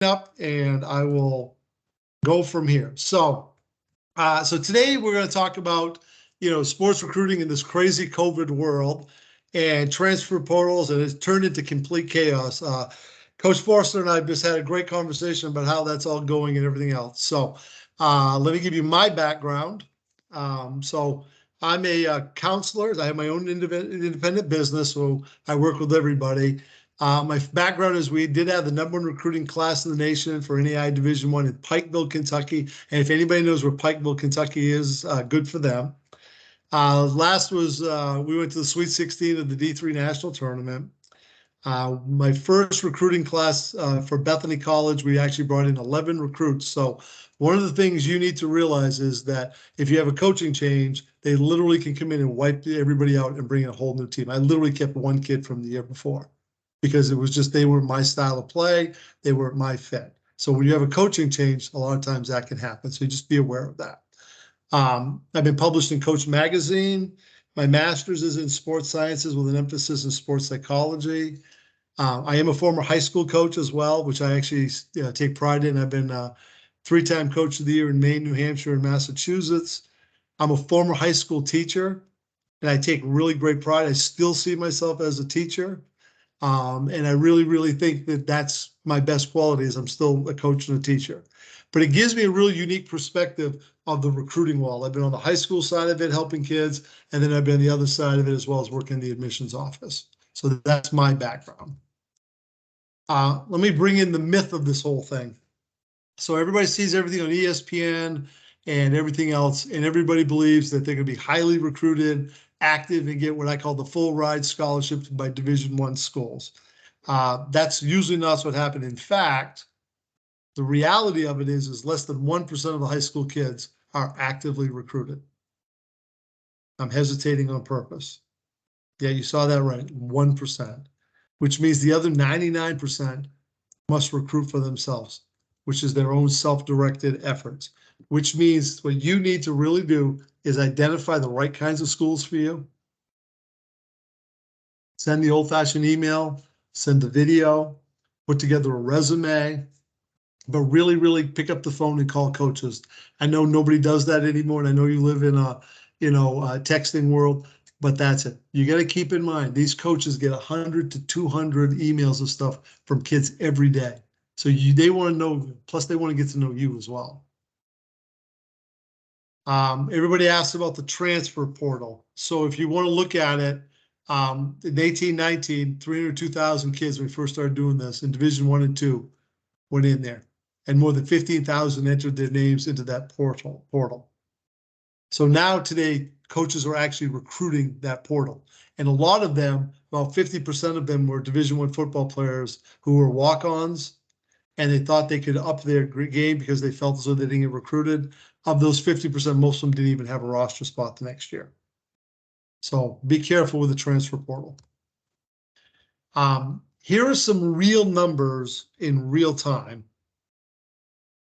up and I will go from here. So today we're going to talk about, sports recruiting in this crazy COVID world and transfer portals, and it's turned into complete chaos. Coach Forster and I just had a great conversation about how that's all going and everything else. So let me give you my background. So I'm a counselor. I have my own independent business, so I work with everybody. My background is we did have the #1 recruiting class in the nation for NAI Division I in Pikeville, Kentucky. And if anybody knows where Pikeville, Kentucky is, good for them. Last was we went to the Sweet 16 of the D3 National Tournament. My first recruiting class for Bethany College, we actually brought in 11 recruits. So one of the things you need to realize is that if you have a coaching change, they literally can come in and wipe everybody out and bring in a whole new team. I literally kept one kid from the year before because it was just they were my style of play, they were my fit. So when you have a coaching change, a lot of times that can happen. So just be aware of that. I've been published in Coach Magazine. My master's is in sports sciences with an emphasis in sports psychology. I am a former high school coach as well, which I actually take pride in. I've been 3-time coach of the year in Maine, New Hampshire, and Massachusetts. I'm a former high school teacher, and I take really great pride. I still see myself as a teacher. And I really, really think that that's my best quality is I'm still a coach and a teacher. But it gives me a really unique perspective of the recruiting wall. I've been on the high school side of it, helping kids, and then I've been on the other side of it as well as working in the admissions office. So that's my background. Let me bring in the myth of this whole thing. So everybody sees everything on ESPN and everything else, and everybody believes that they're going to be highly recruited, active, and get what I call the full ride scholarships by Division I schools. That's usually not what happened. In fact, the reality of it is less than 1% of the high school kids are actively recruited. I'm hesitating on purpose. Yeah, you saw that right, 1%, which means the other 99% must recruit for themselves, which is their own self-directed efforts, which means what you need to really do is identify the right kinds of schools for you. Send the old-fashioned email, send the video, put together a resume, but really, really pick up the phone and call coaches. I know nobody does that anymore, and I know you live in a, texting world, but that's it. You got to keep in mind, these coaches get 100 to 200 emails of stuff from kids every day. So they want to know, plus they want to get to know you as well. Everybody asks about the transfer portal. So if you want to look at it, in 1819, 302,000 kids when we first started doing this in Division I and II went in there, and more than 15,000 entered their names into that portal. So now today, coaches are actually recruiting that portal. And a lot of them, about 50% of them were Division I football players who were walk-ons, and they thought they could up their game because they felt as though they didn't get recruited. Of those 50%, most of them didn't even have a roster spot the next year. So be careful with the transfer portal. Here are some real numbers in real time.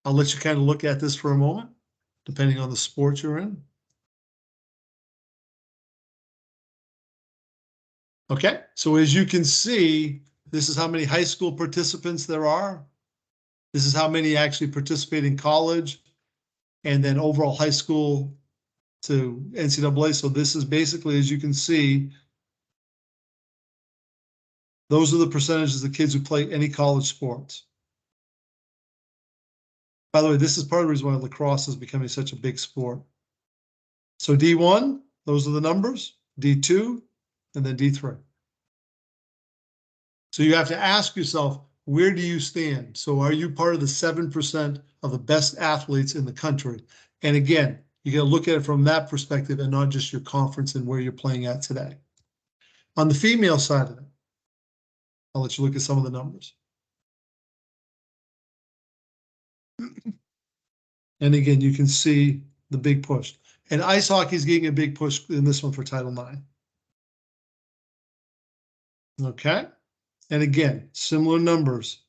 I'll let you kind of look at this for a moment, depending on the sport you're in. Okay, so as you can see, this is how many high school participants there are. This is how many actually participate in college, and then overall high school to NCAA. So this is basically, as you can see, those are the percentages of kids who play any college sports. By the way, this is part of the reason why lacrosse is becoming such a big sport. So D1, those are the numbers, D2, and then D3. So you have to ask yourself, where do you stand? So are you part of the 7% of the best athletes in the country? And again, you got to look at it from that perspective and not just your conference and where you're playing at today. On the female side of it, I'll let you look at some of the numbers. And again, you can see the big push. And ice hockey is getting a big push in this one for Title IX. Okay. And again, similar numbers.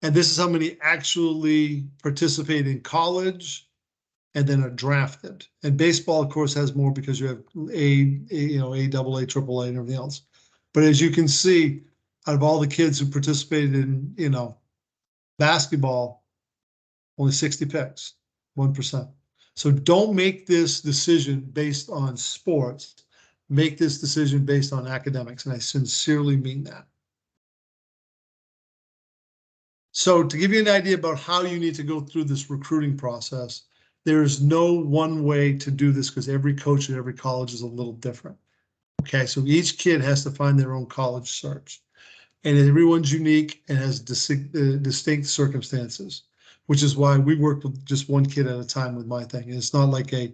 And this is how many actually participate in college and then are drafted. And baseball, of course, has more because you have A, AA, AAA, and everything else. But as you can see, out of all the kids who participated in, basketball, only 60 picks, 1%. So don't make this decision based on sports. Make this decision based on academics, and I sincerely mean that. So to give you an idea about how you need to go through this recruiting process, there is no one way to do this because every coach at every college is a little different. Okay, so each kid has to find their own college search, and everyone's unique and has distinct circumstances, which is why we work with just one kid at a time with my thing. And it's not like you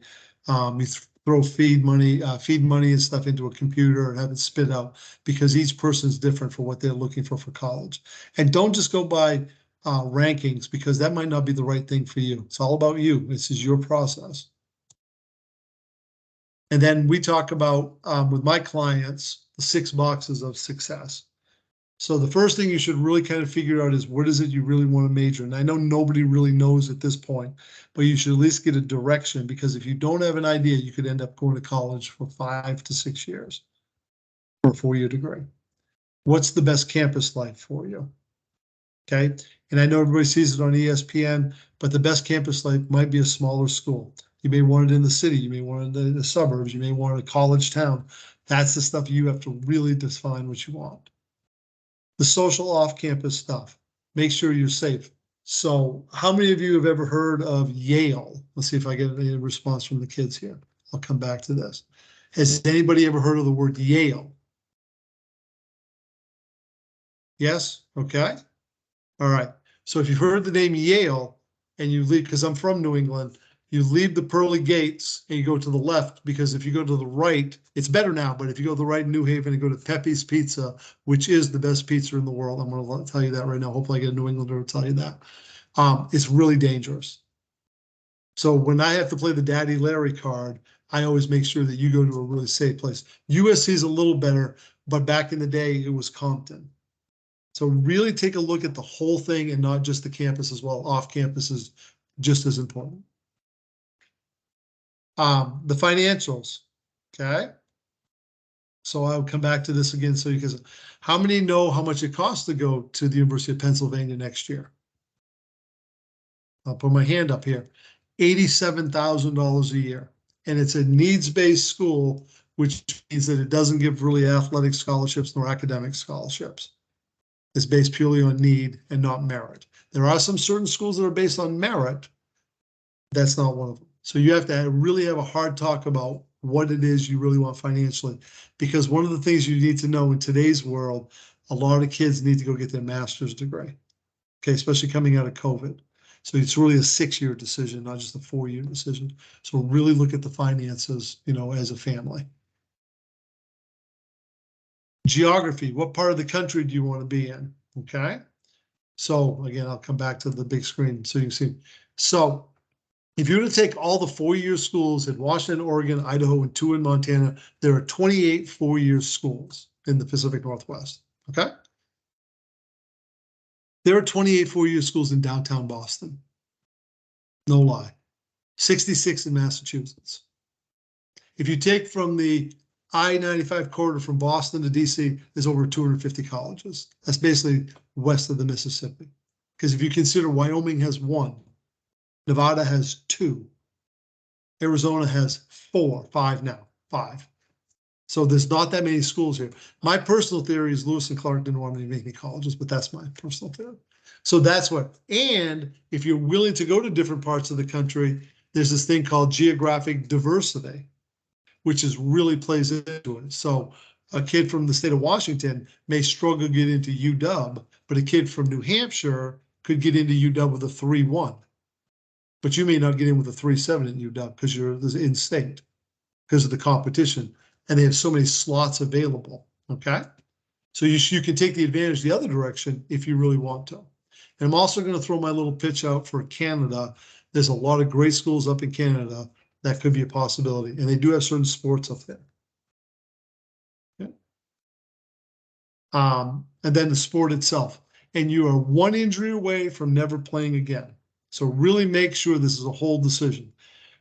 throw feed money and stuff into a computer and have it spit out, because each person is different for what they're looking for college. And don't just go by rankings, because that might not be the right thing for you. It's all about you. This is your process. And then we talk about, with my clients, the 6 boxes of success. So the first thing you should really kind of figure out is, what is it you really want to major in? I know nobody really knows at this point, but you should at least get a direction, because if you don't have an idea, you could end up going to college for 5 to 6 years for a 4-year degree. What's the best campus life for you? Okay. And I know everybody sees it on ESPN, but the best campus life might be a smaller school. You may want it in the city. You may want it in the suburbs. You may want a college town. That's the stuff you have to really define what you want. The social off-campus stuff, make sure you're safe. So how many of you have ever heard of Yale? Let's see if I get any response from the kids here. I'll come back to this. Has anybody ever heard of the word Yale? Yes? Okay. All right. So if you've heard the name Yale and you leave, because I'm from New England, you leave the pearly gates and you go to the left, because if you go to the right, it's better now, but if you go to the right in New Haven and go to Pepe's Pizza, which is the best pizza in the world, I'm going to tell you that right now. Hopefully I get a New Englander to tell you that. It's really dangerous. So when I have to play the Daddy Larry card, I always make sure that you go to a really safe place. USC is a little better, but back in the day, it was Compton. So really take a look at the whole thing and not just the campus as well. Off campus is just as important. The financials, okay? So I'll come back to this again. So because how many know how much it costs to go to the University of Pennsylvania next year? I'll put my hand up here. $87,000 a year. And it's a needs-based school, which means that it doesn't give really athletic scholarships nor academic scholarships. It's based purely on need and not merit. There are some certain schools that are based on merit. That's not one of them. So you have to really have a hard talk about what it is you really want financially, because one of the things you need to know in today's world, a lot of kids need to go get their master's degree, okay, especially coming out of COVID. So it's really a 6-year decision, not just a 4-year decision. So really look at the finances, as a family. Geography, what part of the country do you want to be in? Okay. So again, I'll come back to the big screen so you can see. So if you were to take all the 4-year schools in Washington, Oregon, Idaho, and 2 in Montana, there are 28 4-year schools in the Pacific Northwest, okay? There are 28 4-year schools in downtown Boston. No lie. 66 in Massachusetts. If you take from the I-95 corridor from Boston to DC, there's over 250 colleges. That's basically west of the Mississippi. Because if you consider Wyoming has 1, Nevada has 2. Arizona has 5 now, 5. So there's not that many schools here. My personal theory is Lewis and Clark didn't want to make any colleges, but that's my personal theory. So that's what, and if you're willing to go to different parts of the country, there's this thing called geographic diversity, which is really plays into it. So a kid from the state of Washington may struggle to get into UW, but a kid from New Hampshire could get into UW with a 3.1. But you may not get in with a 3.7 in UW because you're in state because of the competition, and they have so many slots available. Okay, so you can take the advantage the other direction if you really want to. And I'm also going to throw my little pitch out for Canada. There's a lot of great schools up in Canada that could be a possibility, and they do have certain sports up there. Okay. And then the sport itself, and you are 1 injury away from never playing again. So really make sure this is a whole decision.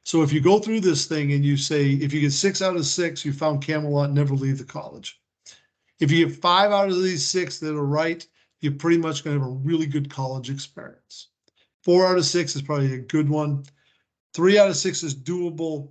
So if you go through this thing and you say, if you get 6 out of 6, you found Camelot, never leave the college. If you get 5 out of these 6 that are right, you're pretty much going to have a really good college experience. 4 out of 6 is probably a good one. 3 out of 6 is doable.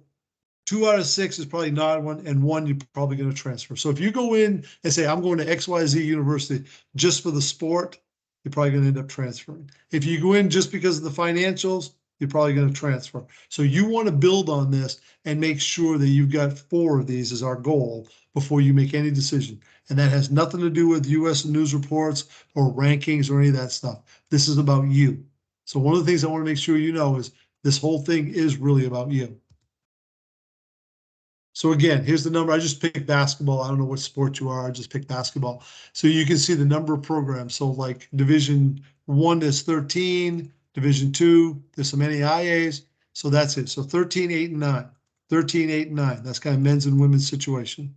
2 out of 6 is probably not one, and 1 you're probably going to transfer. So if you go in and say, I'm going to XYZ University just for the sport, you're probably going to end up transferring. If you go in just because of the financials, you're probably going to transfer. So you want to build on this and make sure that you've got 4 of these as our goal before you make any decision. And that has nothing to do with US news reports or rankings or any of that stuff. This is about you. So one of the things I want to make sure you know is this whole thing is really about you. So again, here's the number. I just picked basketball. I don't know what sport you are. I just picked basketball. So you can see the number of programs. So like Division 1 is 13, Division 2, there's some NAIAs. So that's it. So 13, 8, and 9. 13, 8, and 9. That's kind of men's and women's situation.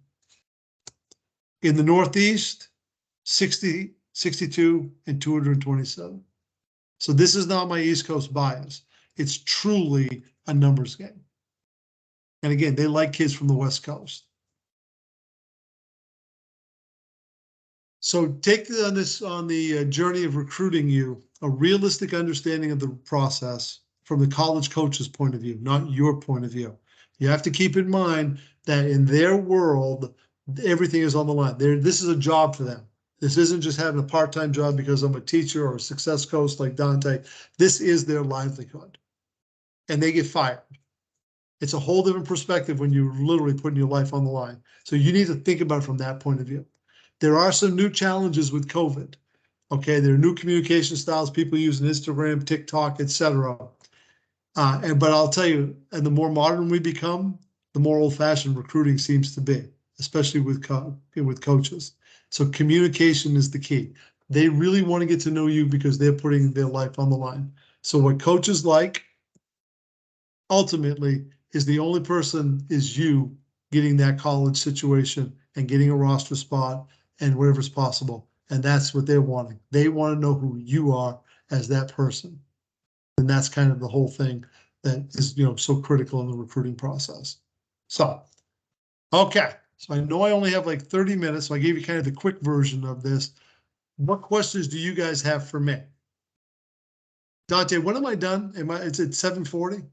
In the Northeast, 60, 62, and 227. So this is not my East Coast bias. It's truly a numbers game. And again, they like kids from the West Coast. So take on the journey of recruiting you, a realistic understanding of the process from the college coach's point of view, not your point of view. You have to keep in mind that in their world, everything is on the line. This is a job for them. This isn't just having a part-time job because I'm a teacher or a success coach like Dante. This is their livelihood. And they get fired. It's a whole different perspective when you're literally putting your life on the line. So you need to think about it from that point of view. There are some new challenges with COVID. Okay, there are new communication styles, people using Instagram, TikTok, etc. But I'll tell you, and the more modern we become, the more old-fashioned recruiting seems to be, especially with coaches. So communication is the key. They really want to get to know you because they're putting their life on the line. So what coaches like, ultimately, is the only person is you getting that college situation and getting a roster spot and whatever's possible. And that's what they're wanting. They want to know who you are as that person. And that's kind of the whole thing that is, so critical in the recruiting process. So, okay. So I know I only have like 30 minutes, so I gave you kind of the quick version of this. What questions do you guys have for me? Dante, when am I done? It's at 7:40?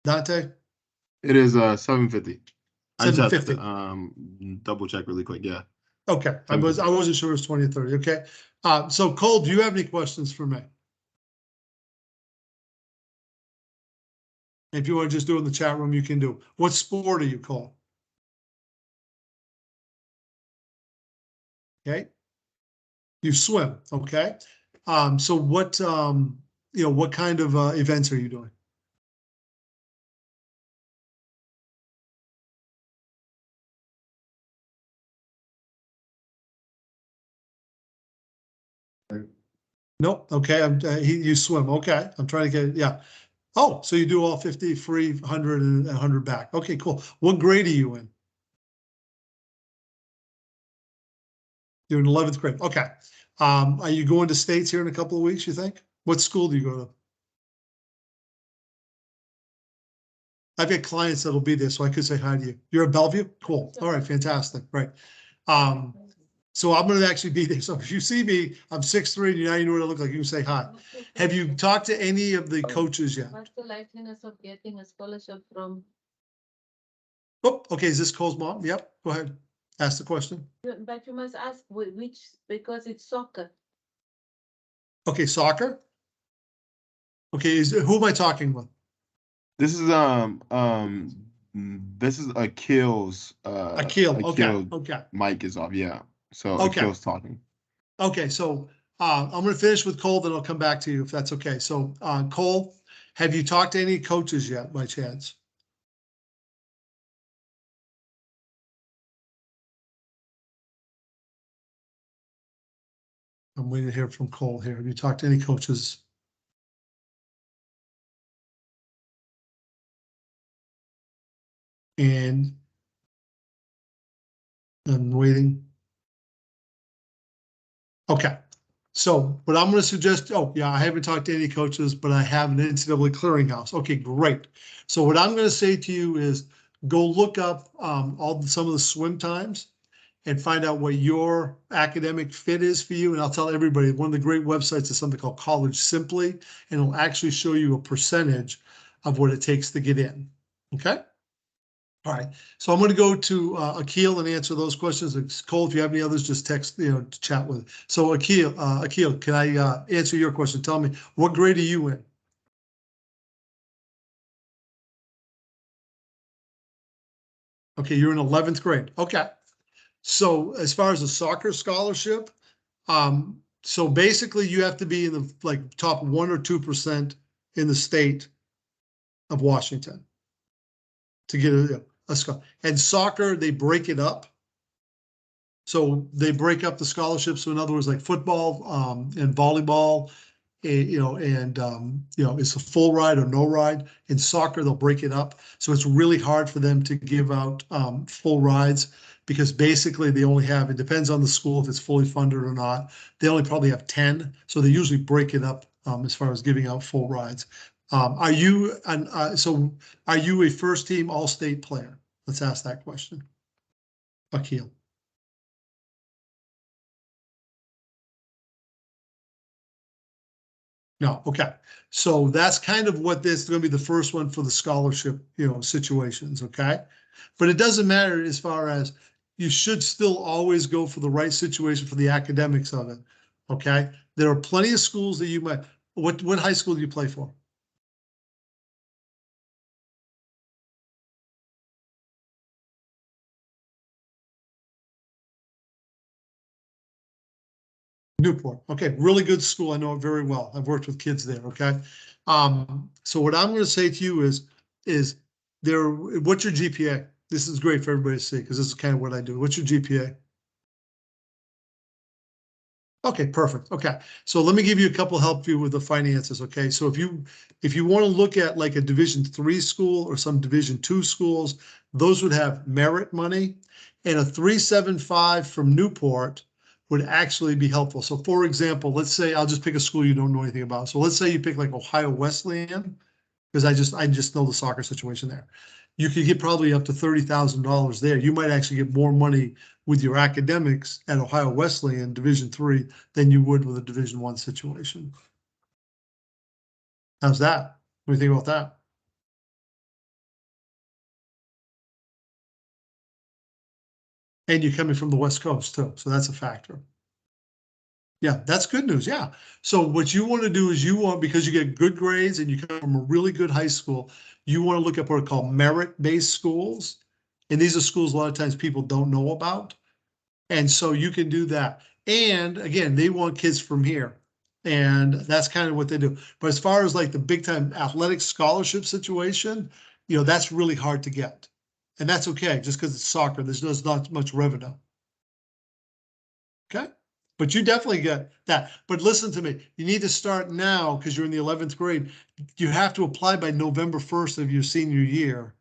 Dante? It is 7:50. I just have 7:50. to double check really quick. Yeah. Okay, I wasn't sure it was 20 or 30. Okay, so Cole, do you have any questions for me? If you want to just do it in the chat room, you can do. What sport are you, Cole? Okay, you swim. Okay, so what what kind of events are you doing? Nope. Okay, you swim. Okay, I'm trying to get it. Yeah. Oh, so you do all 50 free, 100 and 100 back. Okay, cool. What grade are you in? You're in 11th grade. Okay. Are you going to states here in a couple of weeks, you think? What school do you go to? I've got clients that'll be there, so I could say hi to you. You're at Bellevue? Cool. All right, fantastic. Right. So I'm going to actually be there. So if you see me, I'm 6'3", and now you know what I look like. You can say hi. Have you talked to any of the coaches yet? What's the likeliness of getting a scholarship from? Oh, okay. Is this Cole's mom? Yep. Go ahead. Ask the question. But you must ask which, because it's soccer. Okay, soccer. Okay, who am I talking with? This is Akil's Akil. Okay. Okay. mic is off. Yeah. So Okay. Akil's talking. Okay. So I'm going to finish with Cole, then I'll come back to you if that's okay. So Cole, have you talked to any coaches yet, by chance? I'm waiting to hear from Cole here. Have you talked to any coaches? And I'm waiting. Okay. So what I'm going to suggest, oh yeah, I haven't talked to any coaches, but I have an NCAA clearinghouse. Okay, great. So what I'm going to say to you is go look up some of the swim times and find out what your academic fit is for you. And I'll tell everybody, one of the great websites is something called College Simply, and it'll actually show you a percentage of what it takes to get in. Okay. All right, so I'm going to go to Akil and answer those questions. Cole, if you have any others, just text, to chat with. So Akil, can I answer your question? Tell me, what grade are you in? Okay, you're in 11th grade. Okay, so as far as a soccer scholarship, so basically you have to be in the top 1 or 2% in the state of Washington to get a scholarship. And soccer, they break it up. So they break up the scholarships. So in other words, like football and volleyball, it's a full ride or no ride. In soccer, they'll break it up. So it's really hard for them to give out full rides because basically they only have, it depends on the school if it's fully funded or not. They only probably have 10. So they usually break it up as far as giving out full rides. Are you a first team all-state player? Let's ask that question. Akil. No, okay. So that's kind of what this is going to be the first one for the scholarship, situations, okay? But it doesn't matter as far as you should still always go for the right situation for the academics of it, okay? There are plenty of schools that you might, what high school do you play for? Newport. Okay, really good school. I know it very well. I've worked with kids there. Okay. So what I'm going to say to you is what's your GPA? This is great for everybody to see because this is kind of what I do. What's your GPA? Okay, perfect. Okay, so let me give you a couple help you with the finances. Okay, so if you want to look at like a Division III school or some Division II schools, those would have merit money, and a 375 from Newport would actually be helpful. So for example, let's say I'll just pick a school you don't know anything about. So let's say you pick like Ohio Wesleyan, because I just know the soccer situation there. You could get probably up to $30,000 there. You might actually get more money with your academics at Ohio Wesleyan Division III than you would with a Division I situation. How's that? What do you think about that? And you're coming from the West Coast too, so that's a factor. Yeah, that's good news. Yeah. So what you want to do is because you get good grades and you come from a really good high school, you want to look at what are called merit-based schools. And these are schools a lot of times people don't know about. And so you can do that. And again, they want kids from here. And that's kind of what they do. But as far as like the big time athletic scholarship situation, that's really hard to get. And that's okay, just because it's soccer, there's not much revenue. Okay. But you definitely get that. But listen to me, you need to start now because you're in the 11th grade. You have to apply by November 1st of your senior year.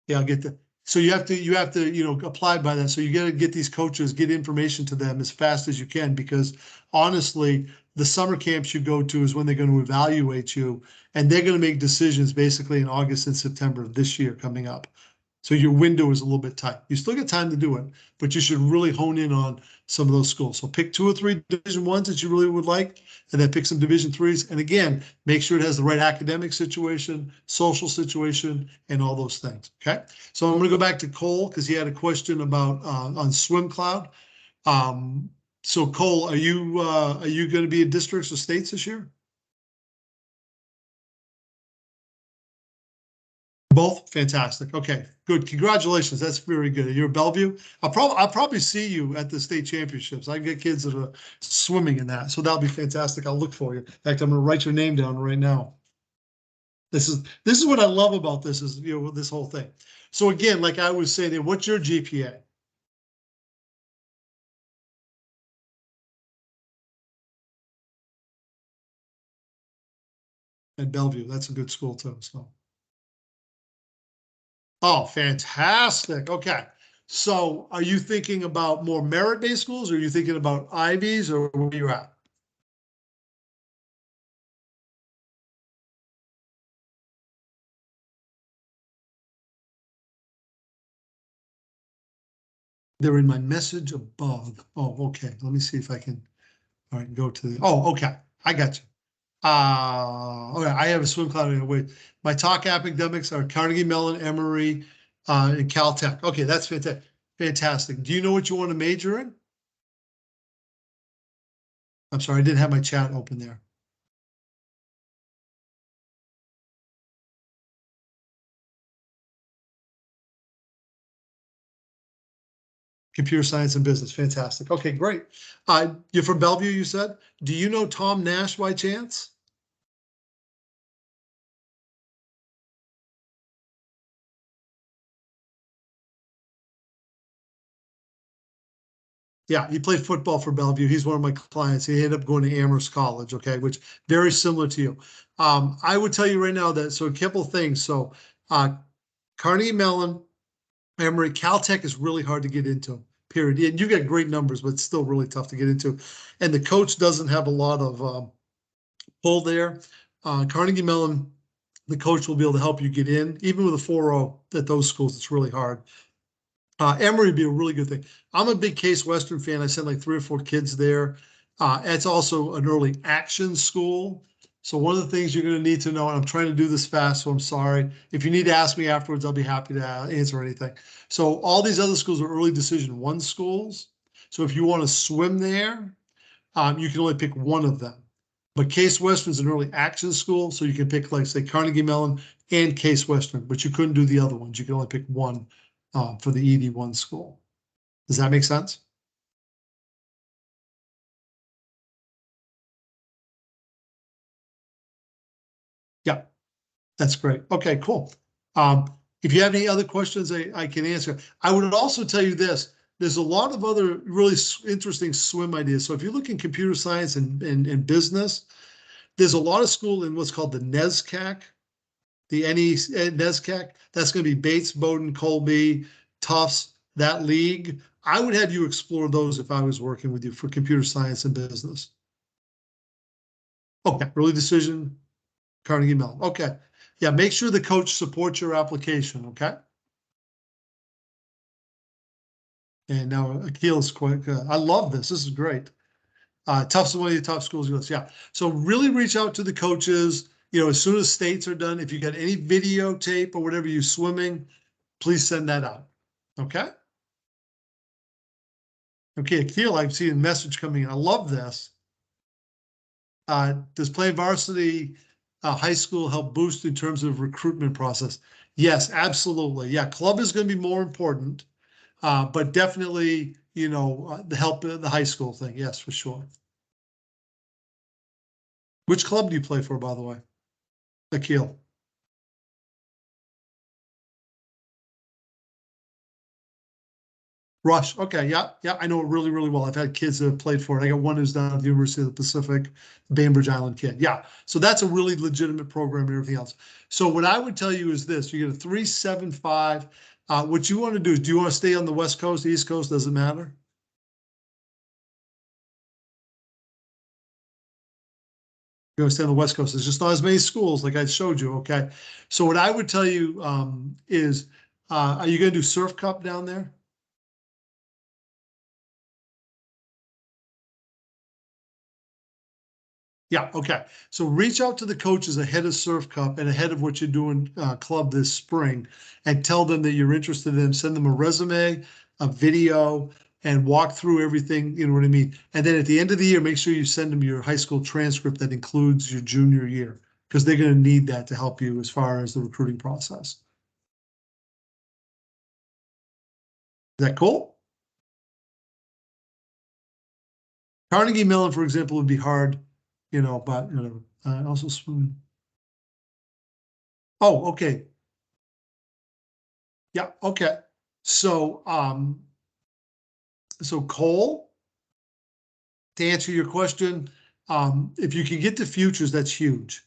Yeah, I'll get that. So you have to, apply by that. So you got to get these coaches, get information to them as fast as you can, because honestly, the summer camps you go to is when they're going to evaluate you, and they're going to make decisions basically in August and September of this year coming up. So your window is a little bit tight. You still get time to do it, but you should really hone in on some of those schools. So pick 2 or 3 Division Is that you really would like, and then pick some Division IIIs. And again, make sure it has the right academic situation, social situation, and all those things. Okay. So I'm going to go back to Cole because he had a question about on Swim Cloud. So Cole, are you going to be in districts or states this year? Both fantastic. Okay, good. Congratulations. That's very good. You're Bellevue. I'll probably see you at the state championships. I get kids that are swimming in that, so that'll be fantastic. I'll look for you. In fact, I'm going to write your name down right now. This is what I love about this is this whole thing. So again, like I was saying, what's your GPA? At Bellevue. That's a good school too. So. Oh, fantastic. Okay. So are you thinking about more merit-based schools, or are you thinking about Ivies, or where you at? They're in my message above. Oh, okay. Let me see if I can. All right, go to the. Oh, okay. I got you. Okay, I have a swim club. Wait, my talk academics are Carnegie Mellon, Emory, and Caltech. Okay, that's fantastic. Fantastic. Do you know what you want to major in? I'm sorry, I didn't have my chat open there. Computer science and business. Fantastic. Okay, great. You're from Bellevue, you said? Do you know Tom Nash by chance? Yeah, he played football for Bellevue. He's one of my clients. He ended up going to Amherst College, okay, which very similar to you. I would tell you right now that, so a couple of things. So Carnegie Mellon, Emory, Caltech is really hard to get into, period. And you get great numbers, but it's still really tough to get into. And the coach doesn't have a lot of pull there. Carnegie Mellon, the coach will be able to help you get in. Even with a 4.0 at those schools, it's really hard. Emory would be a really good thing. I'm a big Case Western fan. I sent like 3 or 4 kids there. It's also an early action school. So one of the things you're going to need to know, and I'm trying to do this fast, so I'm sorry. If you need to ask me afterwards, I'll be happy to answer anything. So all these other schools are early decision 1 schools. So if you want to swim there, you can only pick one of them. But Case Western is an early action school, so you can pick, like, say, Carnegie Mellon and Case Western, but you couldn't do the other ones. You can only pick one for the ED1 school. Does that make sense? Yeah, that's great. Okay, cool. If you have any other questions, I can answer. I would also tell you this. There's a lot of other really interesting swim ideas. So if you look in computer science and business, there's a lot of school in what's called the NESCAC, the NESCAC. That's going to be Bates, Bowdoin, Colby, Tufts, that league. I would have you explore those if I was working with you for computer science and business. Okay, early decision, Carnegie Mellon. Okay. Yeah, make sure the coach supports your application, okay? And now Akil is quite good. I love this. This is great. Tufts is one of the top schools. Yeah. So really reach out to the coaches. You know, as soon as states are done, if you got any videotape or whatever you swimming, please send that out. Okay. Okay, Akil, I've seen a message coming in. I love this. Does playing varsity high school help boost in terms of recruitment process? Yes, absolutely. Yeah, club is going to be more important, but definitely, you know, the help the high school thing. Yes, for sure. Which club do you play for, by the way? Akil. Rush. Okay, yeah, yeah, I know it really, really well. I've had kids that have played for it. I got one who's down at the University of the Pacific, Bainbridge Island kid. Yeah, so that's a really legitimate program and everything else. So what I would tell you is this: you get a 3.75. What you want to do is, do you want to stay on the West Coast, East Coast? Doesn't matter. You want to stay on the West Coast. There's just not as many schools, like I showed you. Okay, so what I would tell you is, are you going to do Surf Cup down there? Yeah, okay. So reach out to the coaches ahead of Surf Cup and ahead of what you're doing club this spring, and tell them that you're interested in. Send them a resume, a video, and walk through everything. You know what I mean? And then at the end of the year, make sure you send them your high school transcript that includes your junior year, because they're going to need that to help you as far as the recruiting process. Is that cool? Carnegie Mellon, for example, would be hard, you know, but, you know, also swim. Oh, okay. Yeah, okay. So, so Cole, to answer your question, if you can get to futures, that's huge.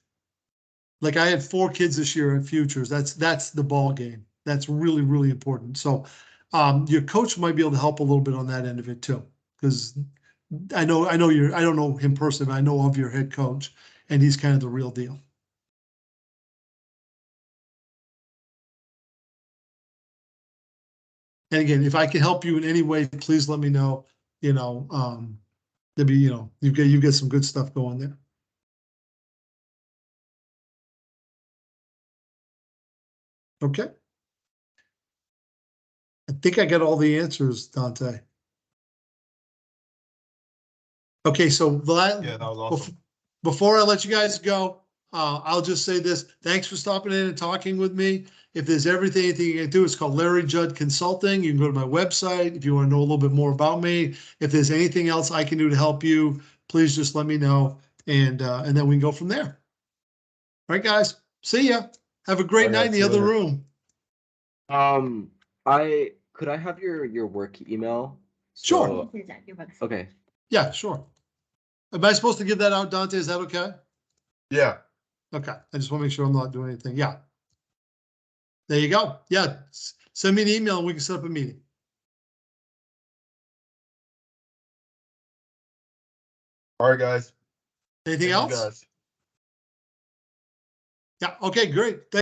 Like I had 4 kids this year at futures. That's the ball game. That's really, really important. So Your coach might be able to help a little bit on that end of it too, because I don't know him personally, but I know of your head coach, and he's kind of the real deal. And again, if I can help you in any way, please let me know. You know, there'll be, you get some good stuff going there. Okay. I think I got all the answers, Dante. Okay, so Yeah, that was awesome. Before I let you guys go, I'll just say this. Thanks for stopping in and talking with me. If there's anything you can do, it's called Larry Judd Consulting. You can go to my website if you want to know a little bit more about me. If there's anything else I can do to help you, please just let me know, and then we can go from there. All right, guys. See ya. Have a great night in the other room. Could I have your work email? Sure. Okay. Yeah, sure. Am I supposed to give that out, Dante? Is that okay? Yeah. Okay. I just want to make sure I'm not doing anything. Yeah. There you go. Yeah. Send me an email and we can set up a meeting. All right, guys. Anything Thank you, else? guys. Yeah. Okay, great.